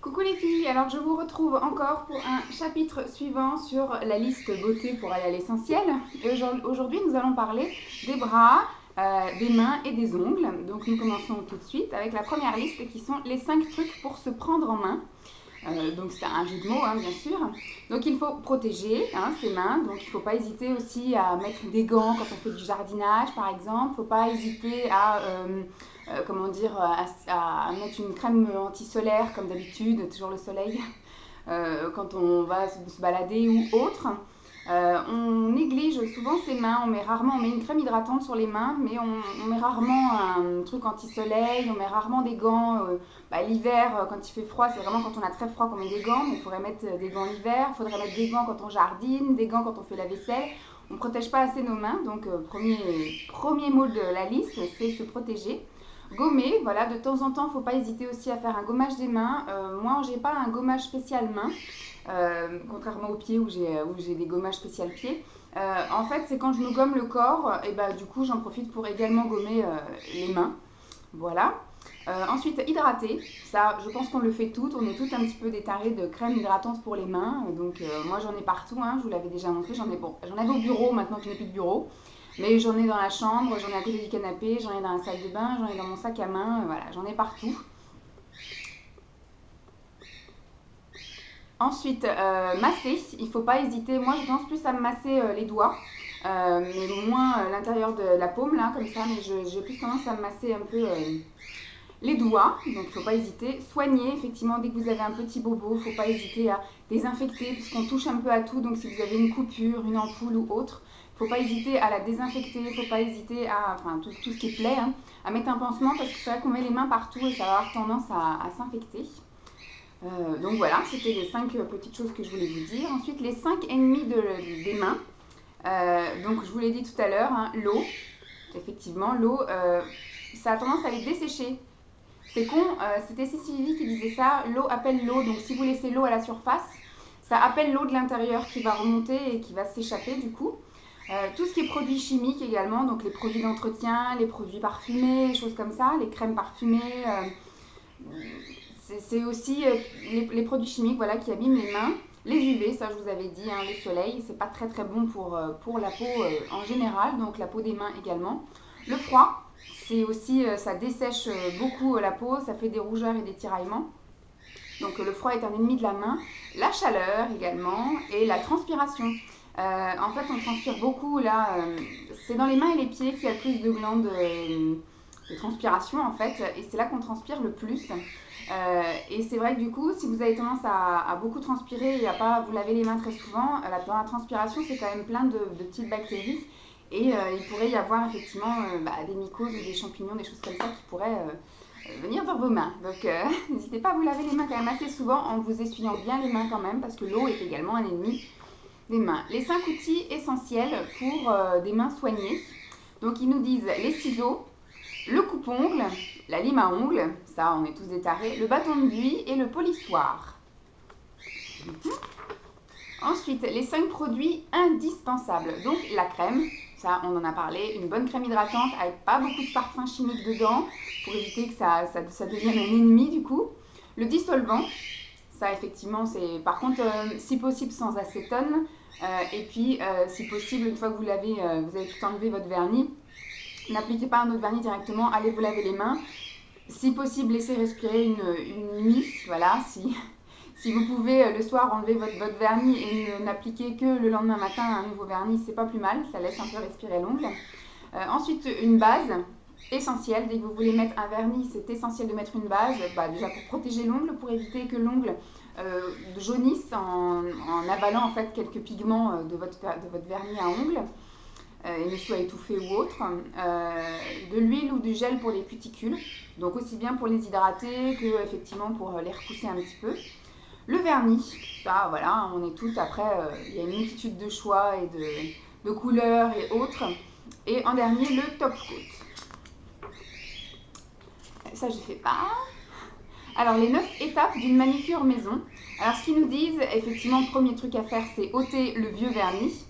Coucou les filles, alors je vous retrouve encore pour un chapitre suivant sur la liste beauté pour aller à l'essentiel. Et aujourd'hui nous allons parler des bras, des mains et des ongles. Donc nous commençons tout de suite avec la première liste qui sont les 5 trucs pour se prendre en main. Donc c'est un jeu de mots, bien sûr. Donc il faut protéger ses mains. Donc il ne faut pas hésiter aussi à mettre des gants quand on fait du jardinage, par exemple. Il ne faut pas hésiter à, comment dire, à mettre une crème anti-solaire, comme d'habitude, toujours le soleil, quand on va se balader ou autre. On néglige souvent ses mains, on met une crème hydratante sur les mains, mais on met rarement un truc anti-soleil, on met rarement des gants. L'hiver, quand il fait froid, c'est vraiment quand on a très froid qu'on met des gants, mais il faudrait mettre des gants l'hiver, il faudrait mettre des gants quand on jardine, des gants quand on fait la vaisselle. On ne protège pas assez nos mains, donc premier mot de la liste, c'est se protéger. Gommer, voilà, de temps en temps, il ne faut pas hésiter aussi à faire un gommage des mains. Moi, j'ai pas un gommage spécial main, contrairement aux pieds où j'ai des gommages spécial pieds. En fait, c'est quand je me gomme le corps, et du coup, j'en profite pour également gommer les mains. Voilà. Ensuite, hydrater. Ça, je pense qu'on le fait toutes. On est toutes un petit peu des tarés de crème hydratante pour les mains. Donc, moi, j'en ai partout. Je vous l'avais déjà montré. J'en avais au bureau. Maintenant que je n'ai plus de bureau. Mais j'en ai dans la chambre, j'en ai à côté du canapé, j'en ai dans la salle de bain, j'en ai dans mon sac à main, voilà, j'en ai partout. Ensuite, masser, il ne faut pas hésiter. Moi, je pense plus à me masser les doigts, mais moins l'intérieur de la paume, là, comme ça. Mais j'ai plus tendance à me masser un peu les doigts, donc il ne faut pas hésiter. Soigner, effectivement, dès que vous avez un petit bobo, il ne faut pas hésiter à désinfecter, puisqu'on touche un peu à tout. Donc, si vous avez une coupure, une ampoule ou autre, il ne faut pas hésiter à la désinfecter, il ne faut pas hésiter à, tout ce qui plaît, à mettre un pansement, parce que c'est vrai qu'on met les mains partout et ça va avoir tendance à s'infecter. Donc voilà, c'était les 5 petites choses que je voulais vous dire. Ensuite, les 5 ennemis des mains. Donc je vous l'ai dit tout à l'heure, l'eau. Effectivement, l'eau, ça a tendance à les dessécher. C'est con, c'était Sylvie qui disait ça, l'eau appelle l'eau, donc si vous laissez l'eau à la surface, ça appelle l'eau de l'intérieur qui va remonter et qui va s'échapper du coup. Tout ce qui est produits chimiques également, donc les produits d'entretien, les produits parfumés, les choses comme ça, les crèmes parfumées, c'est aussi les produits chimiques voilà, qui abîment les mains. Les UV, ça je vous avais dit, le soleil, c'est pas très très bon pour la peau en général, donc la peau des mains également. Le froid, c'est aussi, ça dessèche beaucoup la peau, ça fait des rougeurs et des tiraillements. Donc le froid est un ennemi de la main. La chaleur également et la transpiration. En fait, on transpire beaucoup là. C'est dans les mains et les pieds qu'il y a le plus de glandes de transpiration en fait, et c'est là qu'on transpire le plus. Et c'est vrai que du coup, si vous avez tendance à beaucoup transpirer et à pas vous laver les mains très souvent, dans la transpiration, c'est quand même plein de petites bactéries. Et il pourrait y avoir effectivement des mycoses ou des champignons, des choses comme ça qui pourraient venir dans vos mains. Donc n'hésitez pas à vous laver les mains quand même assez souvent en vous essuyant bien les mains quand même, parce que l'eau est également un ennemi des mains. Les 5 outils essentiels pour des mains soignées. Donc ils nous disent les ciseaux, le coupe-ongle, la lime à ongles, ça on est tous des tarés, le bâton de buis et le polissoir. Ensuite, les 5 produits indispensables. Donc la crème, ça on en a parlé, une bonne crème hydratante avec pas beaucoup de parfum chimique dedans pour éviter que ça devienne un ennemi du coup. Le dissolvant, ça effectivement c'est par contre si possible sans acétone. Et puis si possible une fois que vous avez tout enlevé votre vernis, n'appliquez pas un autre vernis directement, allez vous laver les mains. Si possible, laissez respirer une nuit. Voilà, si vous pouvez le soir enlever votre vernis et n'appliquer que le lendemain matin un nouveau vernis, c'est pas plus mal, ça laisse un peu respirer l'ongle. Ensuite, une base essentielle. Dès que vous voulez mettre un vernis, c'est essentiel de mettre une base, déjà pour protéger l'ongle, pour éviter que l'ongle jaunisse en avalant en fait quelques pigments de votre vernis à ongles. Et ne soit étouffé ou autre, de l'huile ou du gel pour les cuticules, donc aussi bien pour les hydrater que effectivement pour les repousser un petit peu. Le vernis, ça voilà, on est toutes après, il y a une multitude de choix et de couleurs et autres. Et en dernier, le top coat. Ça je fais pas. Alors les 9 étapes d'une manicure maison. Alors ce qu'ils nous disent, effectivement, le premier truc à faire, c'est ôter le vieux vernis.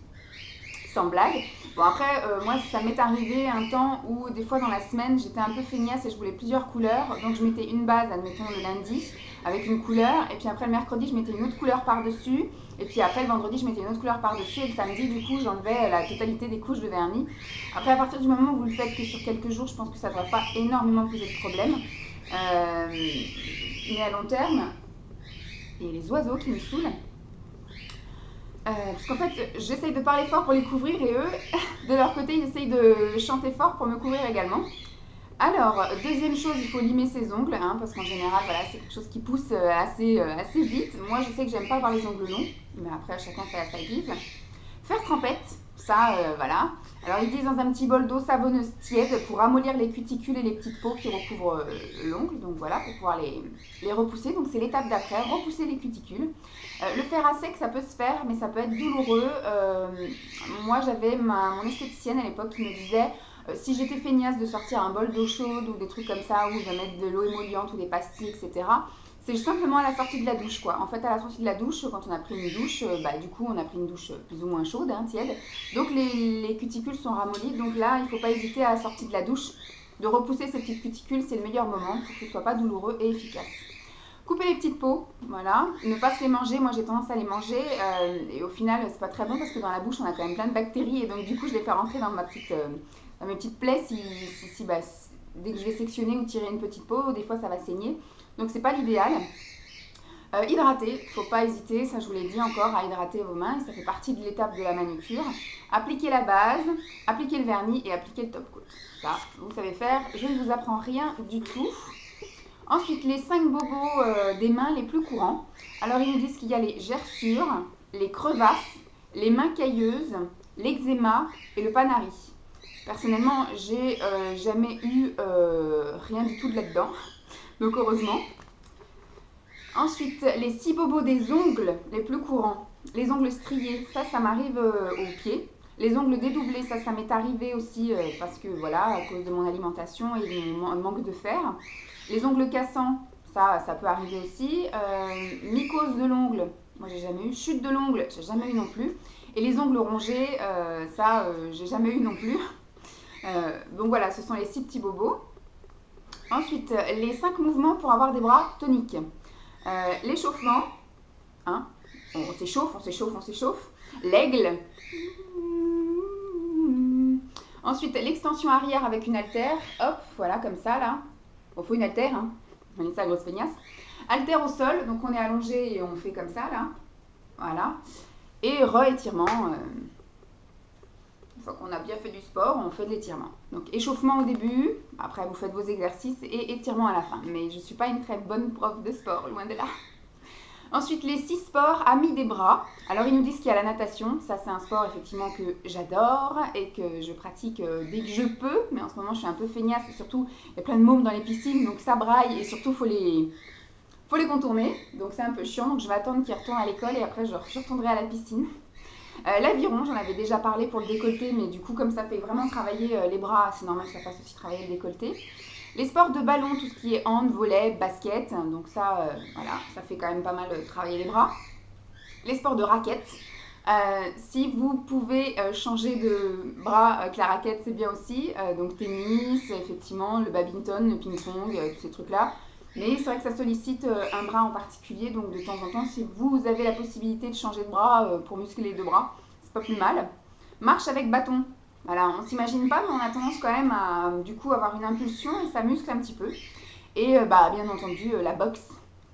sans blague. Bon après, moi ça m'est arrivé un temps où des fois dans la semaine j'étais un peu feignasse et je voulais plusieurs couleurs. Donc je mettais une base, admettons le lundi, avec une couleur. Et puis après le mercredi je mettais une autre couleur par-dessus. Et puis après le vendredi je mettais une autre couleur par-dessus. Et le samedi du coup j'enlevais la totalité des couches de vernis. Après à partir du moment où vous le faites que sur quelques jours, je pense que ça ne doit pas énormément poser de problème. Mais à long terme, il y a les oiseaux qui me saoulent. Parce qu'en fait, j'essaye de parler fort pour les couvrir et eux, de leur côté, ils essayent de chanter fort pour me couvrir également. Alors, deuxième chose, il faut limer ses ongles, hein, parce qu'en général, voilà, c'est quelque chose qui pousse assez vite. Moi, je sais que j'aime pas avoir les ongles longs, mais après, chacun fait à sa guise. Faire trempette, ça, voilà. Alors, ils disent dans un petit bol d'eau savonneuse tiède pour ramollir les cuticules et les petites peaux qui recouvrent l'ongle. Donc voilà, pour pouvoir les repousser. Donc c'est l'étape d'après, repousser les cuticules. Le faire à sec, ça peut se faire, mais ça peut être douloureux. Moi, j'avais mon esthéticienne à l'époque qui me disait si j'étais feignasse de sortir un bol d'eau chaude ou des trucs comme ça, ou de mettre de l'eau émolliente ou des pastilles, etc., c'est simplement à la sortie de la douche, quoi. En fait, à la sortie de la douche, quand on a pris une douche, du coup, on a pris une douche plus ou moins chaude, hein, tiède. Donc, les cuticules sont ramollies. Donc là, il ne faut pas hésiter à la sortie de la douche de repousser ces petites cuticules. C'est le meilleur moment pour que ce ne soit pas douloureux et efficace. Couper les petites peaux, voilà. Ne pas se les manger. Moi, j'ai tendance à les manger. Et au final, c'est pas très bon parce que dans la bouche, on a quand même plein de bactéries. Et donc, du coup, je les fais rentrer dans mes petites plaies dès que je vais sectionner ou tirer une petite peau, des fois ça va saigner. Donc c'est pas l'idéal. Hydrater, faut pas hésiter, ça je vous l'ai dit encore, à hydrater vos mains, ça fait partie de l'étape de la manucure. Appliquer la base, appliquer le vernis et appliquer le top coat. Ça, vous savez faire, je ne vous apprends rien du tout. Ensuite, les 5 bobos des mains les plus courants. Alors ils nous disent qu'il y a les gerçures, les crevasses, les mains cailleuses, l'eczéma et le panari. Personnellement, j'ai jamais eu rien du tout de là-dedans, donc heureusement. Ensuite, les 6 bobos des ongles les plus courants. Les ongles striés, ça m'arrive aux pieds. Les ongles dédoublés, ça m'est arrivé aussi parce que voilà, à cause de mon alimentation et de mon manque de fer. Les ongles cassants, ça peut arriver aussi. Mycose de l'ongle, moi j'ai jamais eu. Chute de l'ongle, j'ai jamais eu non plus. Et les ongles rongés, j'ai jamais eu non plus. Donc voilà, ce sont les 6 petits bobos. Ensuite, les 5 mouvements pour avoir des bras toniques. L'échauffement, hein, on s'échauffe. L'aigle. Ensuite, l'extension arrière avec une haltère. Hop, voilà, comme ça, là. Bon, faut une haltère, hein. On est ça, grosse feignasse. Haltère au sol, donc on est allongé et on fait comme ça, là. Voilà. Et re-étirement. Une fois qu'on a bien fait du sport, on fait de l'étirement. Donc échauffement au début, après vous faites vos exercices et étirement à la fin. Mais je ne suis pas une très bonne prof de sport, loin de là. Ensuite, les 6 sports amis des bras. Alors ils nous disent qu'il y a la natation. Ça c'est un sport effectivement que j'adore et que je pratique dès que je peux. Mais en ce moment je suis un peu feignasse et surtout il y a plein de mômes dans les piscines. Donc ça braille et surtout faut les contourner. Donc c'est un peu chiant. Donc je vais attendre qu'ils retournent à l'école et après je retournerai à la piscine. L'aviron, j'en avais déjà parlé pour le décolleté, mais du coup, comme ça fait vraiment travailler les bras, c'est normal que ça fasse aussi travailler le décolleté. Les sports de ballon, tout ce qui est hand, volley, basket, donc ça, voilà, ça fait quand même pas mal travailler les bras. Les sports de raquette, si vous pouvez changer de bras avec la raquette, c'est bien aussi. Donc tennis, effectivement, le badminton, le ping-pong, tous ces trucs-là. Mais c'est vrai que ça sollicite un bras en particulier, donc de temps en temps, si vous avez la possibilité de changer de bras pour muscler les deux bras, c'est pas plus mal. Marche avec bâton. Voilà, on s'imagine pas, mais on a tendance quand même à du coup avoir une impulsion et ça muscle un petit peu. Et bien entendu, la boxe.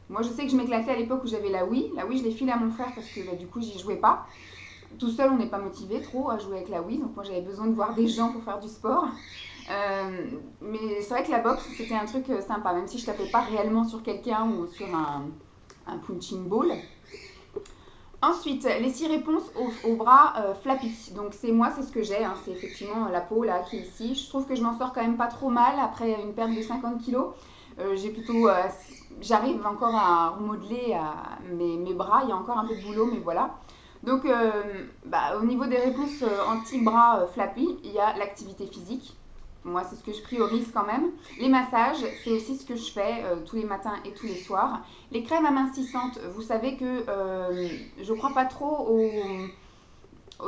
Moi, je sais que je m'éclatais à l'époque où j'avais la Wii. La Wii, je l'ai filée à mon frère parce que du coup, j'y jouais pas. Tout seul, on n'est pas motivé trop à jouer avec la Wii, donc moi, j'avais besoin de voir des gens pour faire du sport. Mais c'est vrai que la boxe, c'était un truc sympa, même si je tapais pas réellement sur quelqu'un ou sur un punching ball. Ensuite, les 6 réponses aux bras flappy. Donc moi, c'est ce que j'ai, hein. C'est effectivement la peau là qui est ici. Je trouve que je m'en sors quand même pas trop mal après une perte de 50 kilos. J'arrive encore à remodeler mes bras, il y a encore un peu de boulot, mais voilà. Donc au niveau des réponses anti-bras flappy, il y a l'activité physique. Moi, c'est ce que je priorise quand même. Les massages, c'est aussi ce que je fais tous les matins et tous les soirs. Les crèmes amincissantes, vous savez que je ne crois pas trop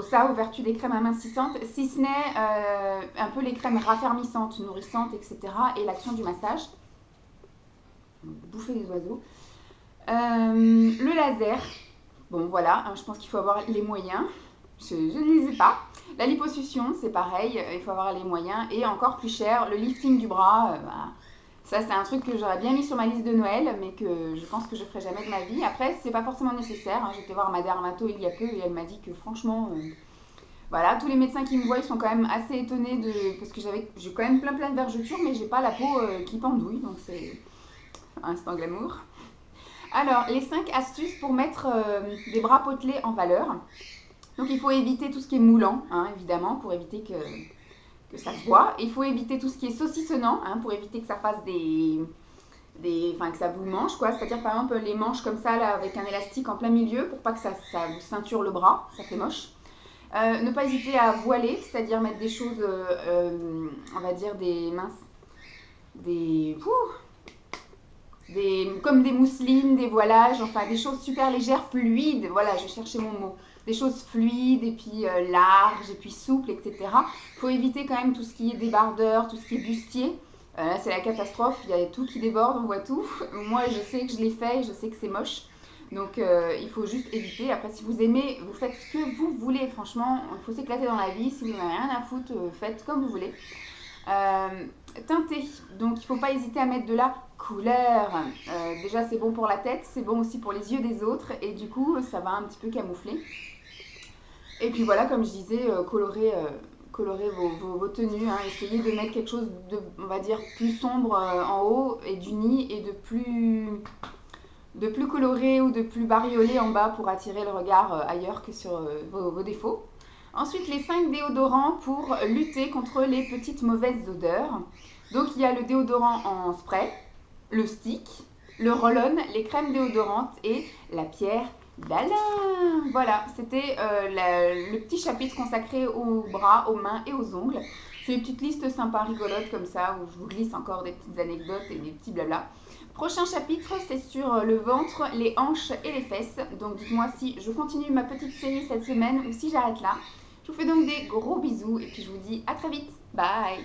ça, aux vertus des crèmes amincissantes, si ce n'est un peu les crèmes raffermissantes, nourrissantes, etc. et l'action du massage. Bouffer les oiseaux. Le laser, bon voilà, je pense qu'il faut avoir les moyens. Je ne les ai pas. La liposuction, c'est pareil, il faut avoir les moyens. Et encore plus cher, le lifting du bras, ça c'est un truc que j'aurais bien mis sur ma liste de Noël, mais que je pense que je ferai jamais de ma vie. Après, c'est pas forcément nécessaire. J'étais voir ma dermato il y a peu et elle m'a dit que franchement, voilà, tous les médecins qui me voient, ils sont quand même assez étonnés parce que j'ai quand même plein de vergetures, mais j'ai pas la peau qui pendouille, donc c'est instant glamour. Alors, les 5 astuces pour mettre des bras potelés en valeur. Donc, il faut éviter tout ce qui est moulant, hein, évidemment, pour éviter que ça se voit. Il faut éviter tout ce qui est saucissonnant, hein, pour éviter que ça fasse enfin, que ça vous mange, quoi. C'est-à-dire, par exemple, les manches comme ça, là, avec un élastique en plein milieu, pour pas que ça vous ceinture le bras, ça fait moche. Ne pas hésiter à voiler, c'est-à-dire mettre des choses, on va dire comme des mousselines, des voilages, enfin des choses super légères, fluides, voilà, je cherchais mon mot. Des choses fluides et puis larges et puis souples, etc. Il faut éviter quand même tout ce qui est débardeur, tout ce qui est bustier. Là, c'est la catastrophe, il y a tout qui déborde, on voit tout. Moi, je sais que je l'ai fait et je sais que c'est moche. Donc, il faut juste éviter. Après, si vous aimez, vous faites ce que vous voulez. Franchement, il faut s'éclater dans la vie. Si vous n'avez rien à foutre, faites comme vous voulez. Teinter. Donc, il ne faut pas hésiter à mettre de la couleur. Déjà, c'est bon pour la tête, c'est bon aussi pour les yeux des autres. Et du coup, ça va un petit peu camoufler. Et puis voilà, comme je disais, colorer vos tenues. Hein. Essayez de mettre quelque chose de, on va dire, plus sombre en haut et d'uni et de plus coloré ou de plus bariolé en bas pour attirer le regard ailleurs que sur vos défauts. Ensuite, les 5 déodorants pour lutter contre les petites mauvaises odeurs. Donc, il y a le déodorant en spray, le stick, le roll-on, les crèmes déodorantes et la pierre d'Alain. Voilà, c'était le petit chapitre consacré aux bras, aux mains et aux ongles. C'est une petite liste sympa, rigolote comme ça, où je vous glisse encore des petites anecdotes et des petits blabla. Prochain chapitre, c'est sur le ventre, les hanches et les fesses. Donc dites-moi si je continue ma petite série cette semaine ou si j'arrête là. Je vous fais donc des gros bisous et puis je vous dis à très vite. Bye!